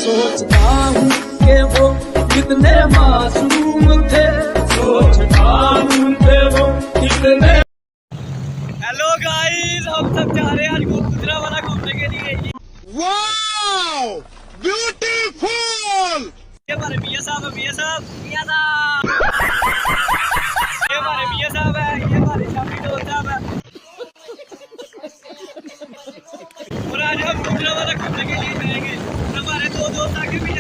सोचता हूँ कि वो कितने मासूम थे, सोचता हूँ कि वो कितने। हेलो गाइस, हम सब जा रहे हैं आज गुजरावाला घूमने के लिए। Wow beautiful. ये हमारे मियां साहब है, मियां साहब ये हमारे मियां साहब है, ये हमारे शामी दोस्त साहब है। और आज हम गुजरावाला घूमने के लिए जाएंगे। हमारे दो दोस्त आगे भी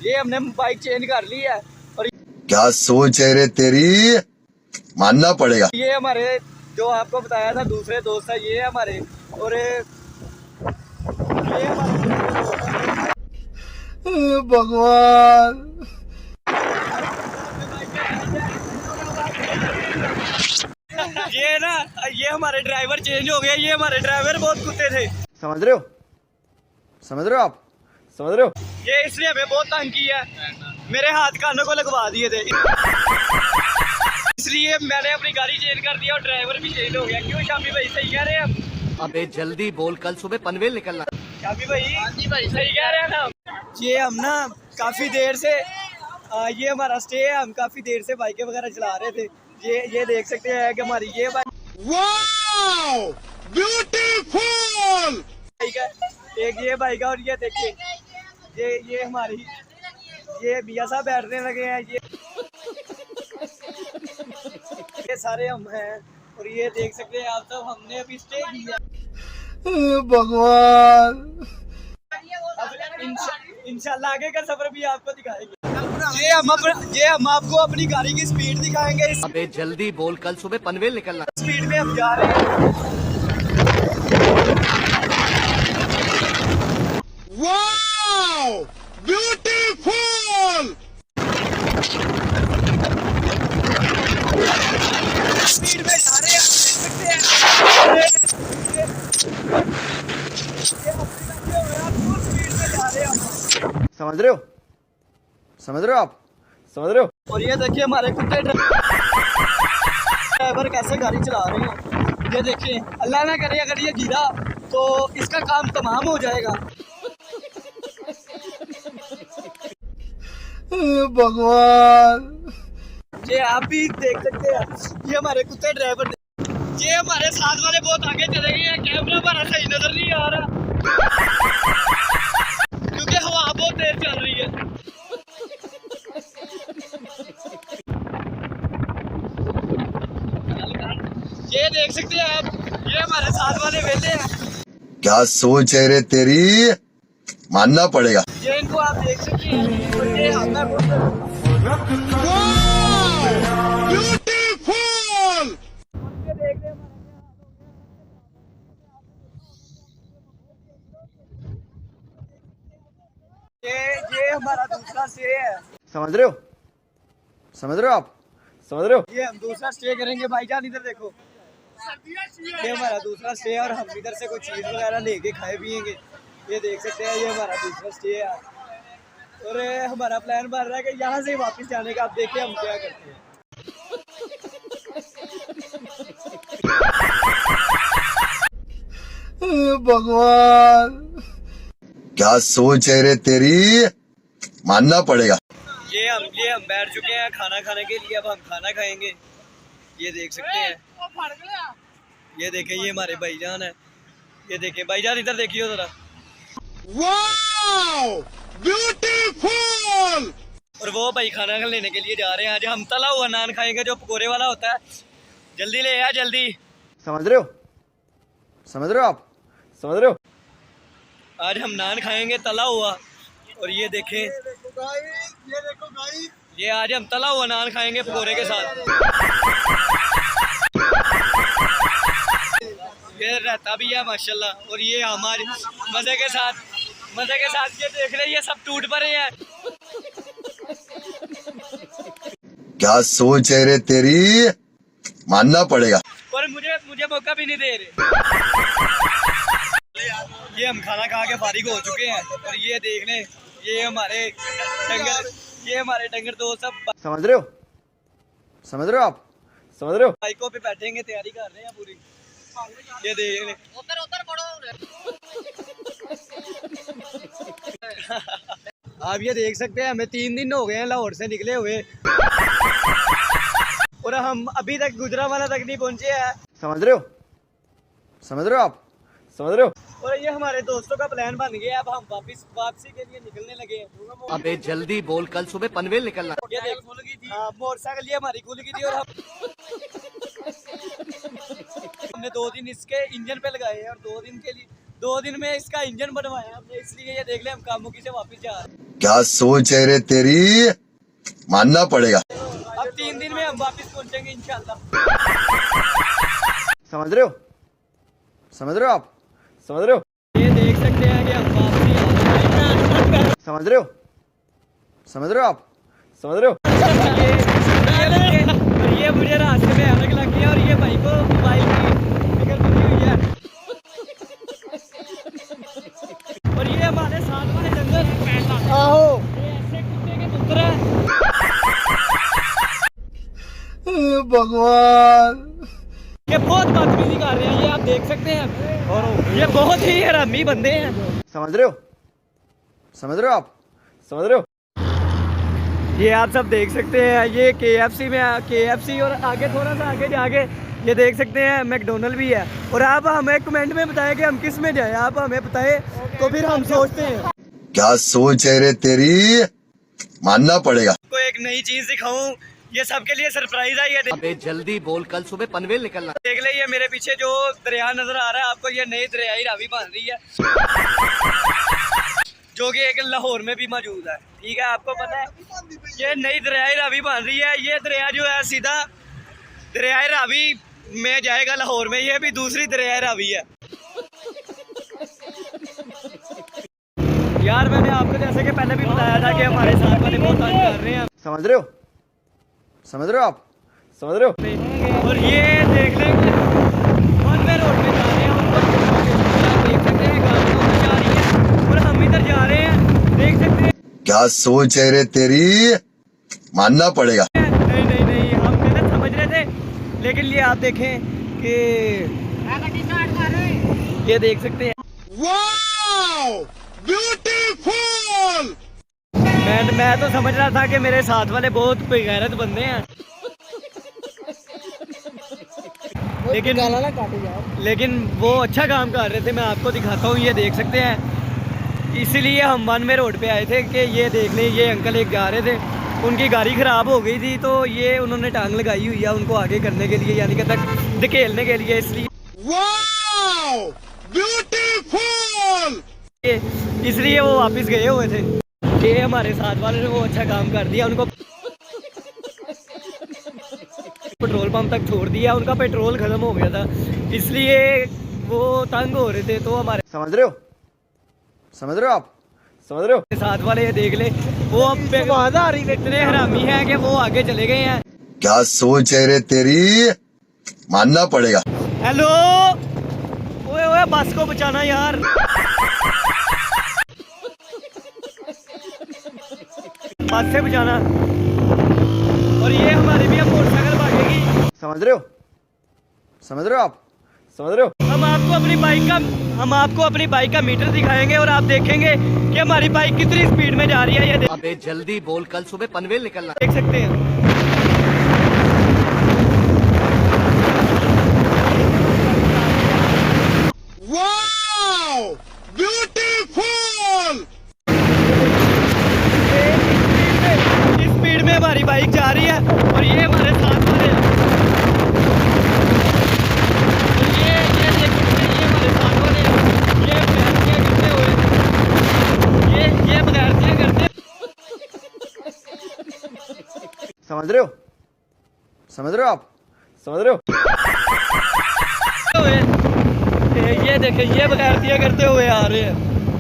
ये हमने बाइक चेंज कर ली है और क्या सोच है रे तेरी, मानना पड़ेगा। ये हमारे जो आपको बताया था दूसरे दोस्त है, ये हमारे और ये भगवान। ये ना, ये हमारे ड्राइवर चेंज हो गए। ये हमारे ड्राइवर बहुत कुत्ते थे, समझ रहे हो, समझ रहे हो आप, समझ रहे हो। ये इसलिए हमें बहुत तंग किया, मेरे हाथ कानों को लगवा दिए थे। इसलिए मैंने अपनी गाड़ी चेंज कर दिया और ड्राइवर भी चेंज हो गया। क्यों शामी भाई, सही कह रहे हैं हम? अबे जल्दी बोल, कल सुबह पनवेल निकलना। शामी भाई, जी भाई सही कह रहे हैं ना। ये हम ना काफी देर से ये हमारा स्टे है, हम काफी देर से बाइकें वगैरह चला रहे थे। ये देख सकते हैं कि हमारी ये वाओ ब्यूटीफुल। बाइक है, एक ये बाइक है और ये देखिए ये हमारी ये मियां साहब बैठने लगे हैं। ये सारे हम हैं और ये देख सकते हैं आप सब, हमने अभी स्टे किया। भगवान। इंशाल्लाह आगे का सफर भी आपको दिखाएंगे। ये हम आपको अपनी गाड़ी की स्पीड दिखाएंगे। इस अबे जल्दी बोल, कल सुबह पनवेल निकलना। स्पीड में हम जा रहे हैं। Wow beautiful. स्पीड में जा रहे हैं, देख सकते हैं। फुल स्पीड में जा रहे हैं। समझ रहे हो, समझ रहे हो आप, समझ रहे हो। और ये देखिए हमारे कुत्ते ड्राइवर कैसे गाड़ी चला रहे हैं। ये देखिए, अल्लाह ना करे अगर ये गिरा तो इसका काम तमाम हो जाएगा। भगवान। ये आप भी देख सकते हैं, ये हमारे कुत्ते ड्राइवर। ये हमारे साथ वाले बहुत आगे चले गए हैं, कैमरा हमारा सही नजर नहीं आ रहा क्योंकि हवा बहुत तेज चल रही है। ये देख सकते हैं आप, ये हमारे साथ वाले वेले हैं। क्या सोच है रे तेरी, मानना पड़ेगा। ये इनको आप देख सकते हैं और ये हमने ब्यूटीफुल। ये हमारा दूसरा स्टे है। समझ रहे हो, समझ रहे हो आप, समझ रहे हो। ये हम दूसरा स्टे करेंगे भाईजान, इधर देखो। ये हमारा दूसरा स्टे है और हम इधर से कोई चीज वगैरह लेके खाए पियेंगे। ये देख सकते हैं, ये हमारा दूसरा स्टे है और हमारा प्लान बन रहा है कि यहाँ से वापस जाने का। आप देखिए हम क्या करते हैं। भगवान। क्या सोच है रे तेरी, मानना पड़ेगा। ये हम बैठ चुके हैं खाना खाने के लिए। अब हम खाना खाएंगे। ये देख सकते हैं, ये देखें, ये हमारे भाईजान है। ये देखें भाईजान, इधर देखिए जरा। Wow beautiful. और वो भाई खाना लेने के लिए जा रहे हैं। आज हम तला हुआ नान खाएंगे जो पकोड़े वाला होता है। जल्दी ले आ, जल्दी। समझ रहे हो, समझ रहे हो आप, समझ रहे हो। आज हम नान खाएंगे तला हुआ। और ये देखें, ये आज हम तला हुआ नान खाएंगे पकोड़े के साथ। ये रहता भी है माशाल्लाह। और ये हमारे मजे के साथ ये देख रहे हैं, ये सब टूट पड़े हैं। क्या सोच है रे तेरी, मानना पड़ेगा। और मुझे मौका भी नहीं दे रहे। ये हम खाना खा के फारिग हो चुके हैं और ये देख लें, ये हमारे डंगर दोस्त सब समझ रहे हो, समझ रहे हो आप, समझ रहे हो। बाइकों पे बैठेंगे, तैयारी कर रहे हैं पूरी। ये देख ले, आप ये देख सकते हैं हमें 3 दिन हो गए हैं लाहौर से निकले हुए और हम अभी तक गुजरांवाला तक नहीं पहुंचे हैं। समझ रहे हो? समझ रहे हो आप? समझ रहे हो? और ये हमारे दोस्तों का प्लान बन गया। अब हम वापसी के लिए निकलने लगे हैं। अबे जल्दी बोल, कल सुबह पनवेल निकलना। ये देख खुल गई थी, मोटरसाइकिल ये हमारी खुल गई थी और हमने 2 दिन इसके इंजन पे लगाए हैं और 2 दिन में इसका इंजन बनवाया हमने, इसलिए ये देख ले हम कामुकी से वापस जा रहे हैं। क्या सोच है रे तेरी, मानना पड़ेगा। अब 3 दिन में हम वापस पहुंचेंगे इंशाल्लाह। समझ रहे हो? समझ रहे हो आप? समझ रहे हो? ये देख सकते हैं कि हम वापसी आ रहे हैं। समझ रहे हो? समझ रहे हो आप? समझ रहे हो? ये मुझे रास्ते में अलग लग गया और ये भाई को मोबाइल की फिक्र लगी हुई है। और ये हमारे साथ वाले जंगल आहो ये ऐसे कुत्ते के पुत्र है। भगवान, ये बहुत बदतमीजी कर रहे हैं, ये आप देख सकते हैं और ये बहुत ही हरामी बंदे हैं। समझ रहे हो? समझ रहे हो आप? समझ रहे हो? ये आप सब देख सकते हैं, ये KFC में KFC और आगे थोड़ा सा आगे जाके ये देख सकते हैं मैकडोनल्ड भी है। और आप हमें कमेंट में बताएं कि हम किस में जाएं, आप हमें बताएं तो फिर हम सोचते हैं। क्या सोच है रे तेरी, मानना पड़ेगा। आपको एक नई चीज दिखाऊं, ये सबके लिए सरप्राइज है। ये अबे जल्दी बोल, कल सुबह पनवेल निकलना। देख ले, ये मेरे पीछे जो दरिया नजर आ रहा है आपको, ये नई दरियाई रावी बन रही है जो कि एक लाहौर में भी मौजूद है। ठीक है, आपको पता है ये नई दरियाई रावी बन रही है। ये दरिया जो है सीधा दरियाई रावी में जाएगा लाहौर में, ये भी दूसरी दरियाई रावी है। यार मैंने आपको जैसे कि पहले भी बताया था कि हमारे साथ वाले बहुत तंग कर रहे हैं। समझ रहे हो? समझ रहे हो आप? समझ रहे हो? और ये देख लेंगे वन-वे रोड में जा रहे हैं, आप देख सकते हैं गाड़ियां जा रही है और हम इधर जा रहे हैं, देख सकते हैं। क्या सोच है रे तेरी, मानना पड़ेगा। नहीं हम गलत समझ रहे थे, लेकिन ये आप देखें कि ये देख सकते हैं। Wow, beautiful. मैं तो समझ रहा था कि मेरे साथ वाले बहुत बेगैरत बंदे हैं, लेकिन वो अच्छा काम कर रहे थे। मैं आपको दिखाता हूँ, ये देख सकते हैं। इसीलिए हम वन-वे रोड पे आए थे कि ये देख लें, ये अंकल एक जा रहे थे, उनकी गाड़ी खराब हो गई थी तो ये उन्होंने टांग लगाई हुई है उनको आगे करने के लिए, यानी कि तक धकेलने के लिए। इसलिए वो वापस गए हुए थे। ये हमारे साथ वाले ने वो अच्छा काम कर दिया, उनको पेट्रोल पंप तक छोड़ दिया, उनका पेट्रोल खत्म हो गया था इसलिए वो तंग हो रहे थे। तो हमारे समझ रहे हो? समझ रहे हो आप? समझ रहे हो? साथ वाले ये देख ले, वो अब इतने हरामी हैं कि वो आगे चले गए हैं। क्या सोच है रे तेरी, मानना पड़ेगा। हेलो, ओए बस को बचाना यार। बस से बचाना। और ये हमारी भी अब मोटरसाइकिल भागेगी। समझ रहे हो? समझ रहे हो आप? समझ रहे हो? हम आपको अपनी बाइक का मीटर दिखाएंगे और आप देखेंगे कि हमारी बाइक कितनी स्पीड में जा रही है। ये अबे जल्दी बोल, कल सुबह पनवेल निकलना। देख सकते हैं। Wow, beautiful. इस स्पीड में हमारी बाइक जा रही है और ये हमारे साथ वाले हैं। और ये देख सकते हैं, ये हमारे साथ वाले हैं। ये बगैरतियां करते हुए, ये बगैरतियां करते। समझ रहे हो? समझ रहे हो आप? समझ रहे हो? ये देखें, ये बगैरतियां करते हुए आ रहे हैं,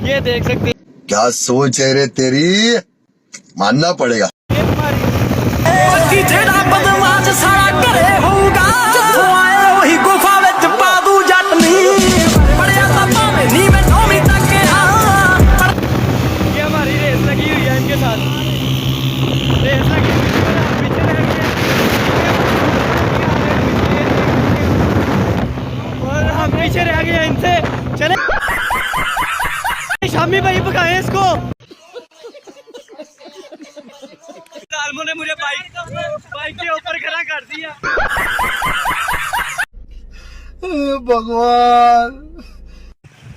ये देख सकते हैं। क्या सोच है रे तेरी, मानना पड़ेगा। ਜਿਹੜਾ ਬਦਮਾਸ਼ ਸਾਲਾ ਘਰੇ ਹੋਊਗਾ ਜਿੱਥੋਂ ਆਏ ਉਹੀ ਗੁਫਾ ਵਿੱਚ ਪਾ ਦੂ ਜੱਟ ਨੀ ਬੜਿਆ ਤਾਂ ਭਾਵੇਂ ਨੀ ਮੈਂ ਨੌਵੀਂ ਤੱਕ ਆ। ये हमारी रेस लगी हुई है, इनके साथ रेस लगी हुई है, पीछे रह गए और हम पीछे रह गए इनसे। चले शामी भाई पकाए इसको। बाइक के ऊपर खड़ा कर दिया। भगवान।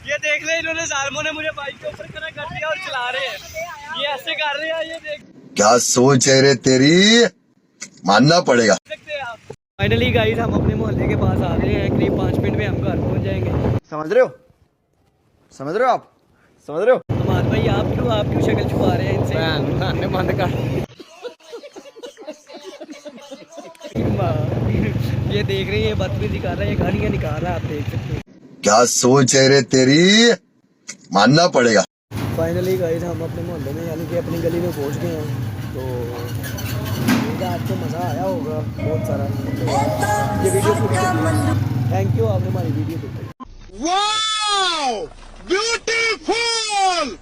ये देख ले, इन्होंने सालमों ने मुझे बाइक के ऊपर खड़ा कर दिया और चला रहे हैं। ये ऐसे कर रहे हैं, ये देख क्या सोच है रे तेरी, मानना पड़ेगा। सकते हैं आप। फाइनली गाइस हम अपने मोहल्ले के पास आ गए हैं। करीब 5 मिनट में हम घर पहुंच जाएंगे। समझ रहे हो, समझ रहे हो आप, समझ रहे हो। हमारे भाई आप क्यों शक्ल छुपा रहे हैं इनसे? बंद कर। ये देख रहे हैं, ये बदतमीजी कर रहा है, ये गालियां निकाल रहा है, आप देख सकते हैं। क्या सोच है रे तेरी, मानना पड़ेगा। फाइनली गाइस हम अपने मोहल्ले में यानी कि अपनी गली में पहुंच गए हैं। तो आपको मज़ा आया होगा बहुत सारा। तो ये वीडियो पूरी थैंक यू, आपने हमारी वीडियो देखी। Wow, beautiful.